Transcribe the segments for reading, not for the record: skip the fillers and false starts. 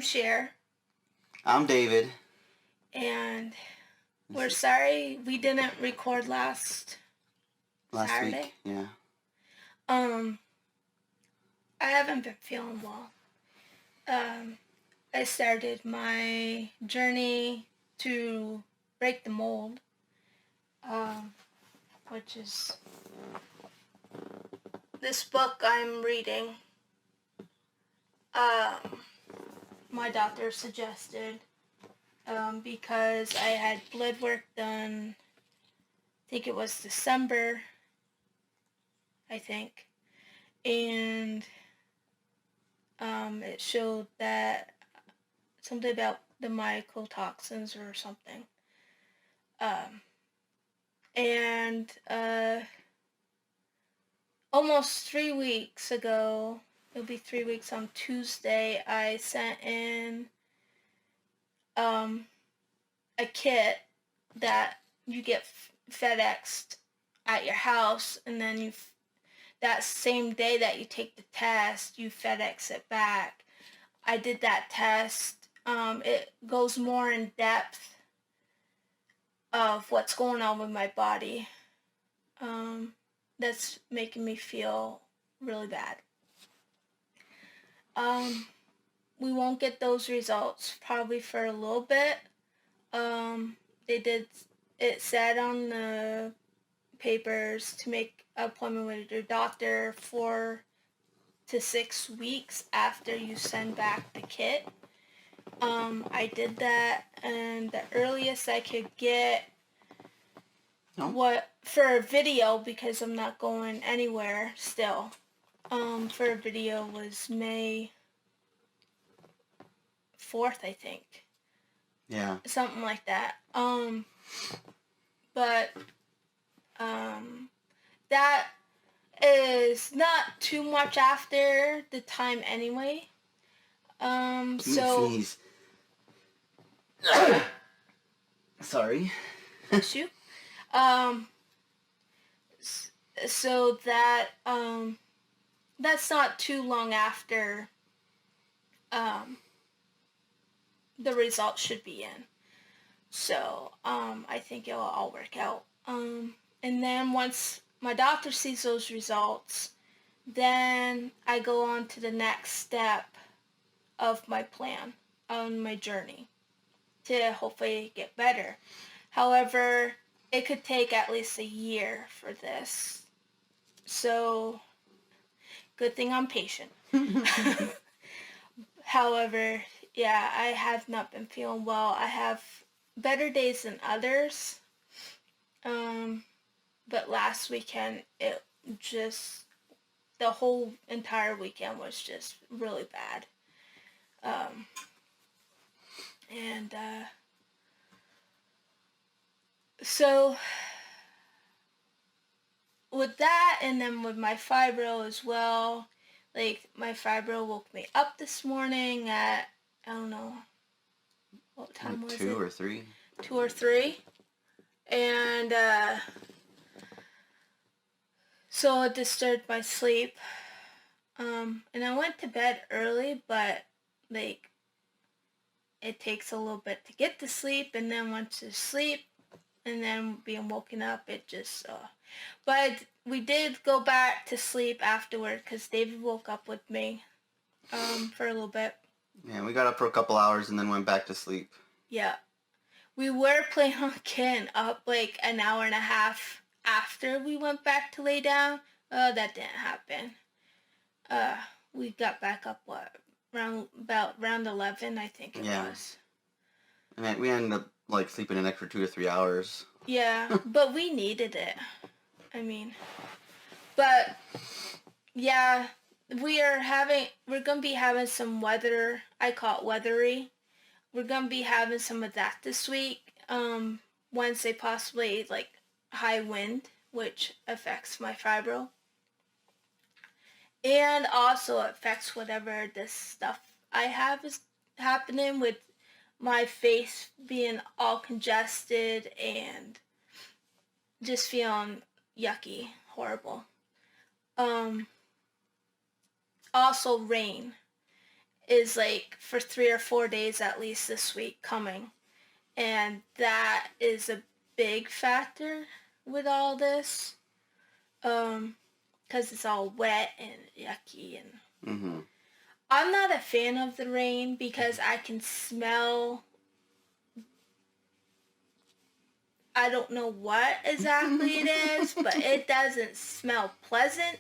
Cher. I'm David. And we're sorry we didn't record last Saturday. Week, yeah. I haven't been feeling well. I started my journey to break the mold, which is this book I'm reading. My doctor suggested because I had blood work done, I think it was December, and it showed that something about the mycotoxins or something. And almost 3 weeks ago, it'll be 3 weeks on Tuesday, I sent in a kit that you get FedExed at your house, and then that same day that you take the test, you FedEx it back. I did that test. It goes more in depth of what's going on with my body. That's making me feel really bad. We won't get those results probably for a little bit. It said on the papers to make an appointment with your doctor 4 to 6 weeks after you send back the kit. I did that, and the earliest I could get for a video, because I'm not going anywhere still, for a video was May 4th, I think. Yeah. Something like that. But that is not too much after the time anyway. So... Sorry. Issue. So that, that's not too long after, the results should be in. So, I think it'll all work out. And then once my doctor sees those results, then I go on to the next step of my plan on my journey to hopefully get better. However, it could take at least a year for this. So, good thing I'm patient. However, yeah, I have not been feeling well. I have better days than others. But last weekend, the whole entire weekend was just really bad. So with that, and then with my fibro as well, like, my fibro woke me up this morning at, I don't know, what time was it? 2 or 3. 2 or 3. And, so it disturbed my sleep. And I went to bed early, but, like, it takes a little bit to get to sleep, and then once you sleep, and then being woken up, it just, but we did go back to sleep afterward, because David woke up with me, for a little bit. Yeah, we got up for a couple hours and then went back to sleep. Yeah. We were planning on getting up like an hour and a half after we went back to lay down. That didn't happen. We got back up, around 11, I think it was. And we ended up, like, sleeping an extra 2 to 3 hours. Yeah, but we needed it. I mean, but, yeah, we're gonna be having some weather. I call it weathery. We're gonna be having some of that this week. Wednesday, possibly, like, high wind, which affects my fibro. And also affects whatever this stuff I have is happening with my face being all congested and just feeling yucky, horrible. Also rain. is like for 3 or 4 days at least this week coming. And that is a big factor with all this. Because it's all wet and yucky. And Mm-hmm. I'm not a fan of the rain because I can smell, I don't know what exactly it is, but it doesn't smell pleasant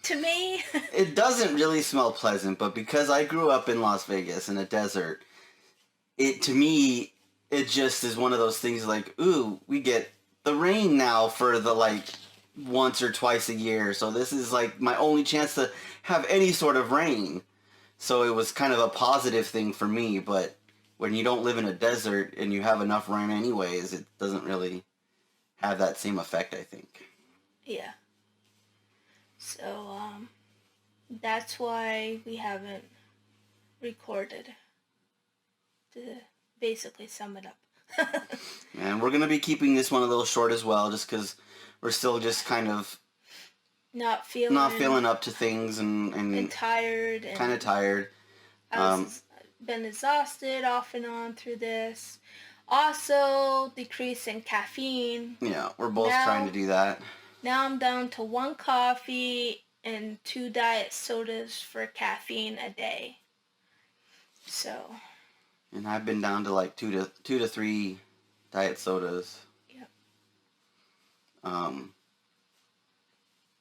to me. It doesn't really smell pleasant, but because I grew up in Las Vegas in a desert, to me, it just is one of those things like, ooh, we get the rain now for the like once or twice a year, so this is like my only chance to have any sort of rain. So it was kind of a positive thing for me, but when you don't live in a desert and you have enough rain anyways, it doesn't really have that same effect, I think. Yeah. So, that's why we haven't recorded, to basically sum it up. And we're going to be keeping this one a little short as well, just because we're still just kind of Not feeling up to things and tired. And kind of tired. I've been exhausted off and on through this. Also, decrease in caffeine. Yeah, we're both trying to do that. Now I'm down to 1 coffee and 2 diet sodas for caffeine a day. So. And I've been down to like two to three diet sodas. Yep. Um.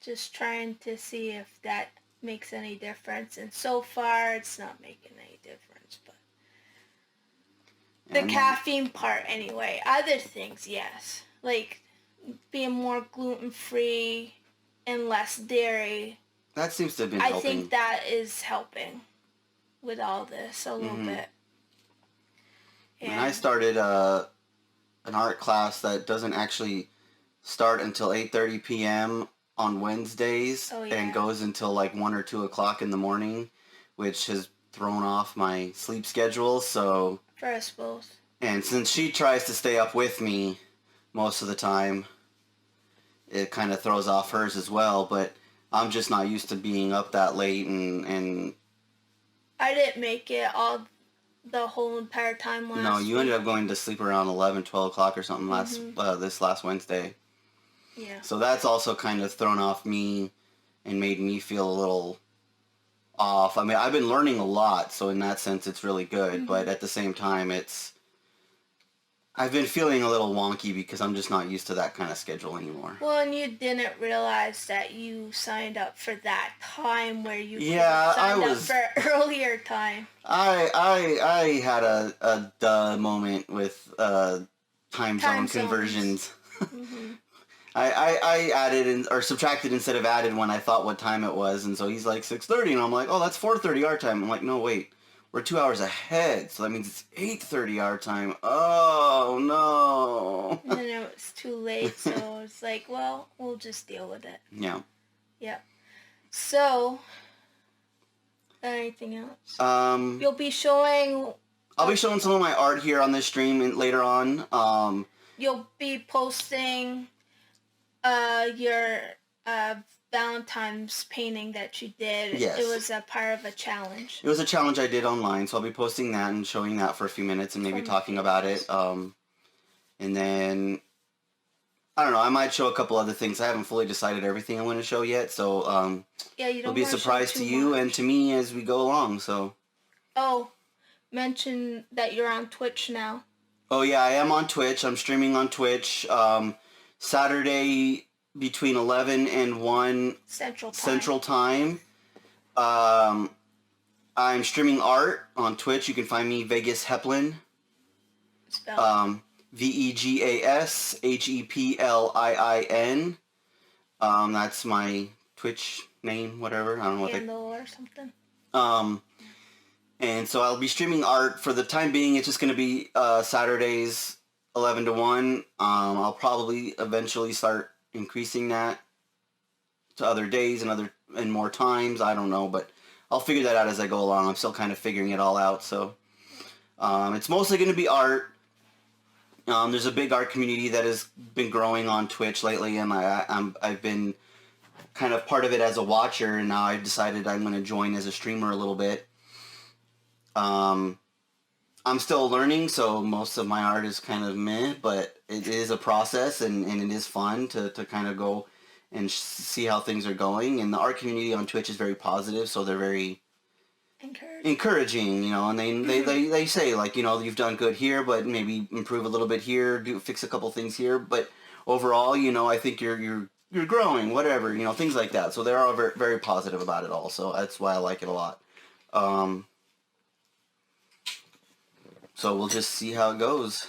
Just trying to see if that makes any difference, and so far it's not making any difference. But the caffeine part, anyway. Other things, yes, like being more gluten-free and less dairy. That seems to have been helping. I think that is helping with all this a little bit. And I started an art class that doesn't actually start until 8:30 p.m. on Wednesdays and goes until like 1 or 2 o'clock in the morning, which has thrown off my sleep schedule. So for us both. And since she tries to stay up with me most of the time, it kind of throws off hers as well. But I'm just not used to being up that late, and I didn't make it the whole entire time last No, you ended up going to sleep around 11, 12 o'clock or something this last Wednesday. Yeah. So that's also kind of thrown off me and made me feel a little off. I mean, I've been learning a lot, so in that sense it's really good, but at the same time I've been feeling a little wonky because I'm just not used to that kind of schedule anymore. Well, and you didn't realize that you signed up for that time where you signed up for earlier time. I had a duh moment with time zone conversions. I added or subtracted instead of added when I thought what time it was, and so he's like 6:30, and I'm like, oh, that's 4:30 our time. I'm like, no, wait. We're 2 hours ahead, so that means it's 8:30 our time. Oh, no. And then it was too late, so it's like, well, we'll just deal with it. Yeah. Yep. So, anything else? You'll be showing... I'll be showing some of my art here on this stream later on. You'll be posting your... Valentine's painting that you did. Yes. It was a part of a challenge. It was a challenge I did online, so I'll be posting that and showing that for a few minutes and maybe talking about it. And then, I don't know, I might show a couple other things. I haven't fully decided everything I'm going to show yet, so it'll be a surprise to you and to me as we go along, so. Oh, mention that you're on Twitch now. Oh yeah, I am on Twitch. I'm streaming on Twitch. Saturday between 11 and 1 Central Time. I'm streaming art on Twitch. You can find me Vegas Heplin. VEGASHEPLIIN. That's my Twitch name, whatever. I don't know what handle or something. And so I'll be streaming art for the time being. It's just going to be Saturdays 11 to 1. I'll probably eventually start increasing that to other days and more times. I don't know, but I'll figure that out as I go along. I'm still kind of figuring it all out. So it's mostly going to be art. There's a big art community that has been growing on Twitch lately, and I've been kind of part of it as a watcher, and now I've decided I'm going to join as a streamer a little bit. I'm still learning, so most of my art is kind of meh, but it is a process, and it is fun to kind of go and see how things are going. And the art community on Twitch is very positive, so they're very encouraging, and they say, like, you've done good here, but maybe improve a little bit here, fix a couple things here, but overall, I think you're growing, whatever, things like that. So they're all very, very positive about it all, so that's why I like it a lot. So we'll just see how it goes.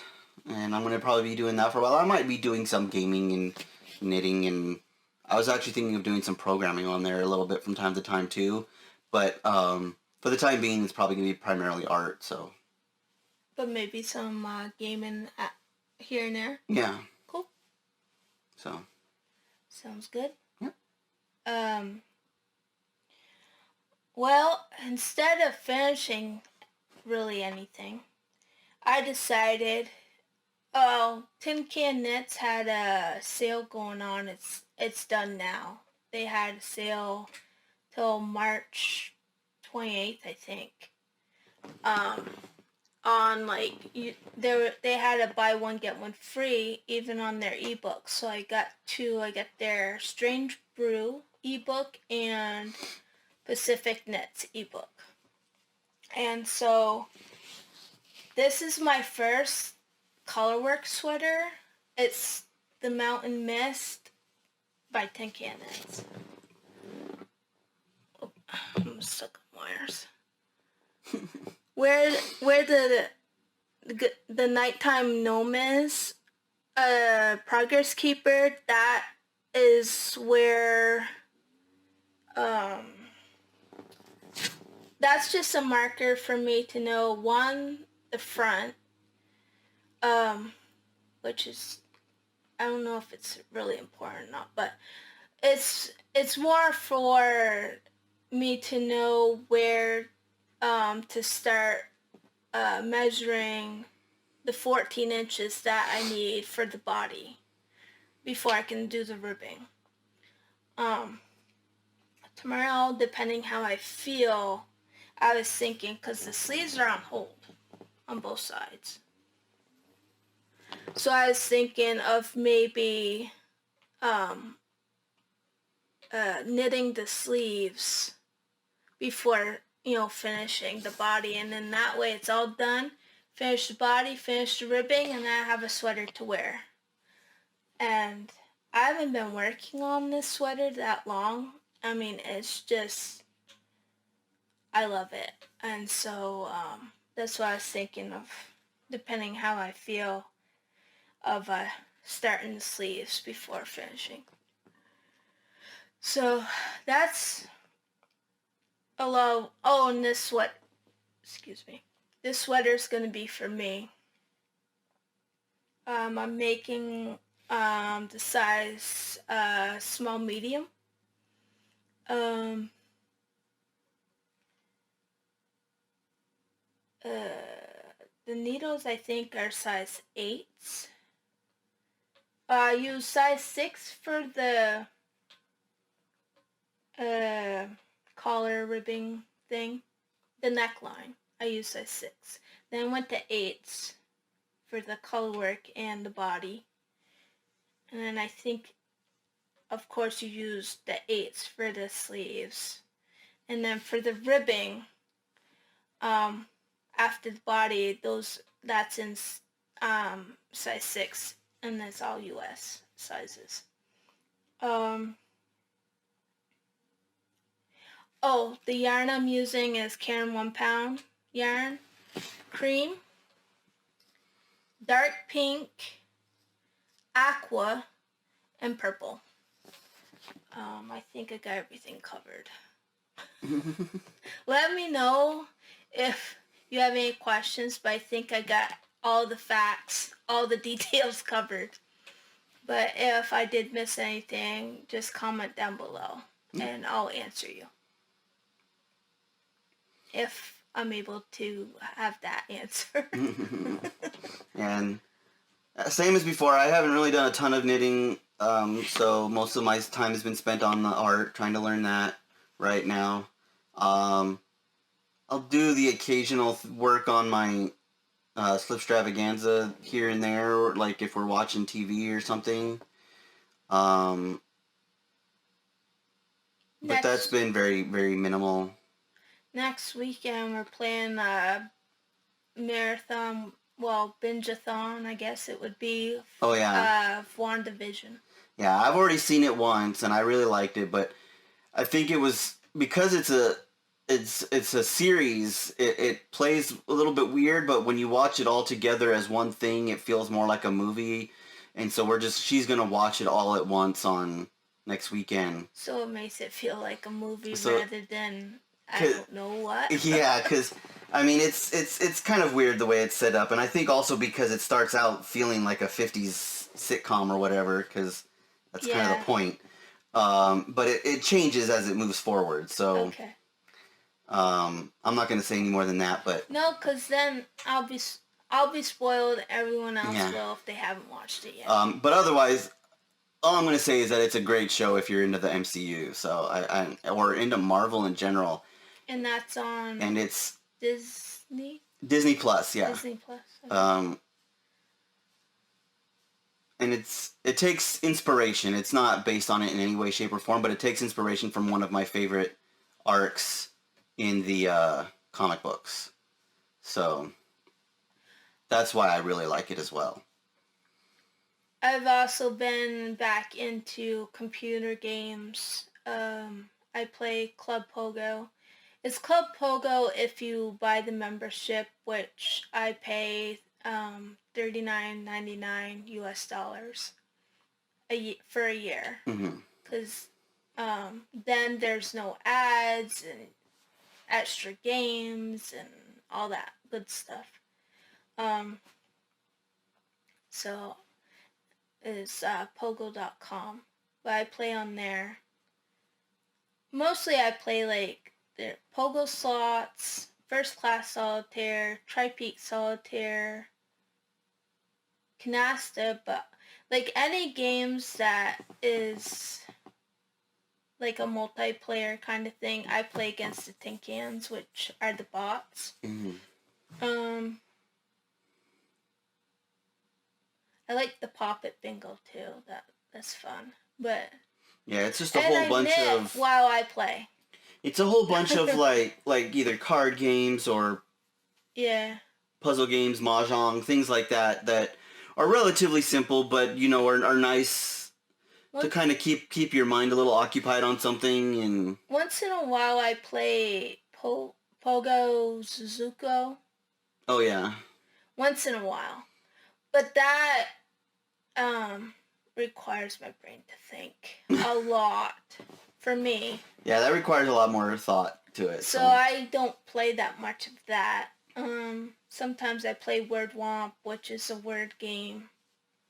And I'm going to probably be doing that for a while. I might be doing some gaming and knitting, and I was actually thinking of doing some programming on there a little bit from time to time too. But for the time being, it's probably going to be primarily art, so. But maybe some gaming here and there? Yeah. Cool. So. Sounds good. Yep. Well, instead of finishing really anything, I decided, Tin Can Knits had a sale going on. It's done now. They had a sale till March 28th, I think. On they had a buy one get one free even on their ebook. So I got their Strange Brew ebook and Pacific Knits ebook. And so this is my first colorwork sweater. It's the Mountain Mist by Tin Can Knits. Oh, I'm stuck on wires. Where the nighttime gnome is, Progress Keeper, that is where, that's just a marker for me to know, one, the front, which is, I don't know if it's really important or not, but it's more for me to know where to start measuring the 14 inches that I need for the body before I can do the ribbing. Tomorrow, depending how I feel, I was thinking, because the sleeves are on hold on both sides. So I was thinking of maybe knitting the sleeves before, finishing the body. And then that way it's all done. Finish the body, finish the ribbing, and then I have a sweater to wear. And I haven't been working on this sweater that long. I mean, it's just, I love it. And so that's what I was thinking of, depending how I feel, of starting the sleeves before finishing. So that's a lot. Oh, and this sweater's going to be for me. I'm making the size small medium. The needles, I think, are size 8s. I use size 6 for the collar ribbing thing. The neckline, I use size 6. Then went to 8s for the color work and the body. And then I think, of course, you use the 8s for the sleeves. And then for the ribbing, after the body, that's in size 6, and that's all US sizes. Oh, the yarn I'm using is Caron 1 pound yarn, cream, dark pink, aqua, and purple. I think I got everything covered. Let me know if you have any questions, but I think I got all the facts, all the details covered. But if I did miss anything, just comment down below and I'll answer you. If I'm able to have that answer. And same as before, I haven't really done a ton of knitting, so most of my time has been spent on the art, trying to learn that right now. I'll do the occasional work on my Slipstravaganza here and there, or like if we're watching TV or something. Um, but that's Next been very, very minimal. next weekend we're playing marathon, well, binge-a-thon, I guess it would be, Oh yeah, of WandaVision. yeah. I've already seen it once, and I really liked it. But I think it was because it's a series. It plays a little bit weird, but when you watch it all together as one thing, it feels more like a movie. And so she's gonna watch it all at once on next weekend. So it makes it feel like a movie So rather than I don't know what. yeah, because I mean it's kind of weird the way it's set up, and I think also because it starts out feeling like a '50s sitcom or whatever, because that's kind of Yeah. the point. But it changes as it moves forward. So Okay. I'm not going to say any more than that. But No, because then I'll be spoiled. Everyone else yeah. will if they haven't watched it yet. But otherwise, all I'm going to say is that it's a great show if you're into the MCU. So or into Marvel in general. And that's on And it's Disney. Disney Plus, yeah. Disney Plus. Okay. And it takes inspiration. It's not based on it in any way, shape, or form, but it takes inspiration from one of my favorite arcs in the comic books. So that's why I really like it as well. I've also been back into computer games. I play Club Pogo. It's Club Pogo if you buy the membership, which I pay $39.99 US dollars for a year. Because then there's no ads and extra games and all that good stuff. So it's pogo.com, but I play on there. Mostly I play like the Pogo slots, First Class Solitaire, Tri-Peak Solitaire, Canasta, but like any games that is like a multiplayer kind of thing, I play against the Tin Cans, which are the bots. I like the Pop It Bingo too. That's fun. But yeah, it's just a whole bunch of while I play. It's a whole bunch of like either card games or puzzle games, mahjong, things like that are relatively simple, but are nice to kind of keep your mind a little occupied on something. And once in a while I play Pogo Suzuko. Oh yeah. Once in a while. But that requires my brain to think a lot for me. Yeah, that requires a lot more thought to it. So I don't play that much of that. Sometimes I play Word Womp, which is a word game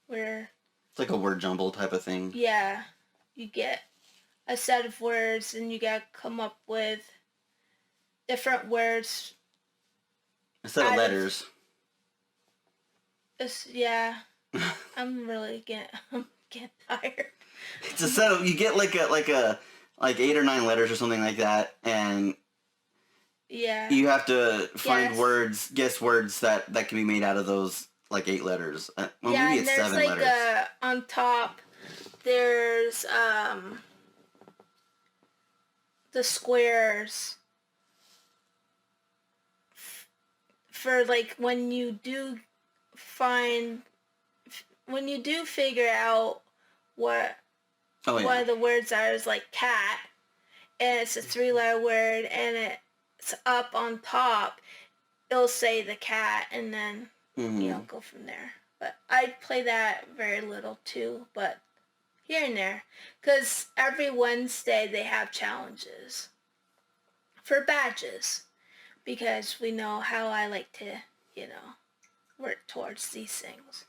where it's like a word jumble type of thing. Yeah, you get a set of words and you gotta come up with different words. A set of letters. Yeah, I'm really getting tired. It's a set of, you get like 8 or 9 letters or something like that, and yeah, you have to find guess words that can be made out of those like 8 letters. Well, yeah, maybe it's 7 letters. And there's like on top, there's the squares for like when you do figure out what one of the words are, is like cat, and it's a 3-letter word, and it's up on top, it'll say the cat, and then go from there. But I play that very little too, but here and there, because every Wednesday they have challenges for badges, because we know how I like to work towards these things.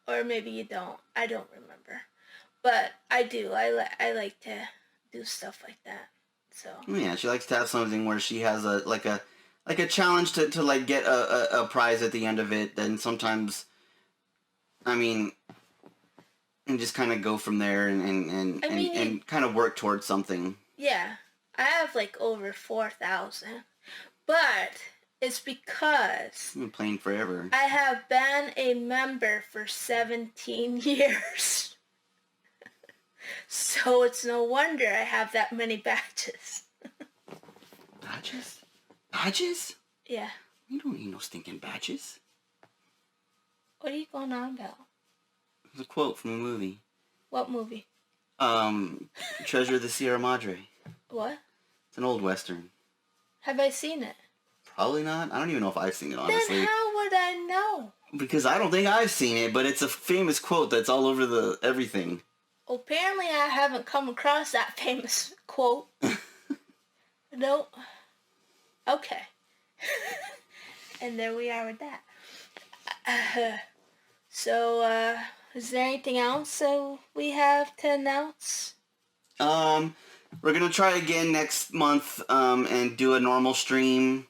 Or maybe you don't. I don't remember. But I do. I like to do stuff like that. So yeah, she likes to have something where she has a challenge to like get a prize at the end of it. Then sometimes, I mean, and just kind of go from there and kind of work towards something. Yeah, I have like over 4,000. But it's because I've been playing forever. I have been a member for 17 years. So it's no wonder I have that many badges. Badges? Badges? Yeah. You don't need no stinking badges. What are you going on about? It's a quote from a movie. What movie? Treasure of the Sierra Madre. What? It's an old Western. Have I seen it? Probably not. I don't even know if I've seen it, honestly. Then how would I know? Because I don't think I've seen it, but it's a famous quote that's all over the everything. Apparently I haven't come across that famous quote. No. Okay. And there we are with that. So, is there anything else we have to announce? We're gonna try again next month, and do a normal stream,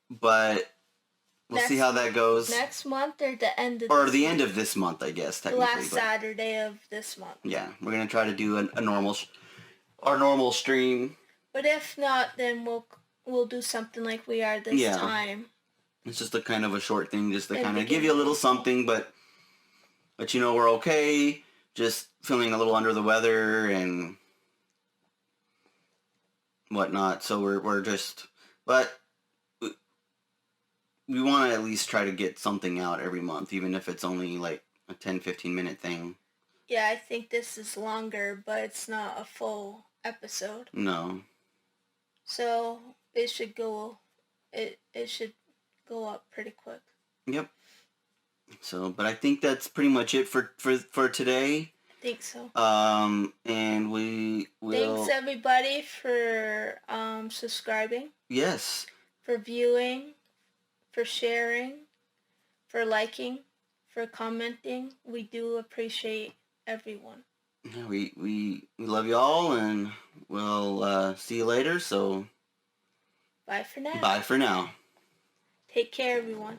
but we'll see how that goes. Next month or the end of or the end of this month, I guess, the technically. last Saturday of this month. Yeah, we're gonna try to do our normal stream. But if not, then we'll do something like we are this time. It's just a kind of a short thing, just to kind of give you a little something, but you know we're okay. Just feeling a little under the weather and whatnot. So we're just, but we want to at least try to get something out every month, even if it's only like a 10-15 minute thing. Yeah, I think this is longer, but it's not a full episode. No. So it should go up pretty quick. Yep. So, but I think that's pretty much it for today. I think so. And we will... Thanks everybody for subscribing. Yes. For viewing, for sharing, for liking, for commenting. We do appreciate everyone. Yeah, we love you all, and we'll see you later. So bye for now. Bye for now. Take care, everyone.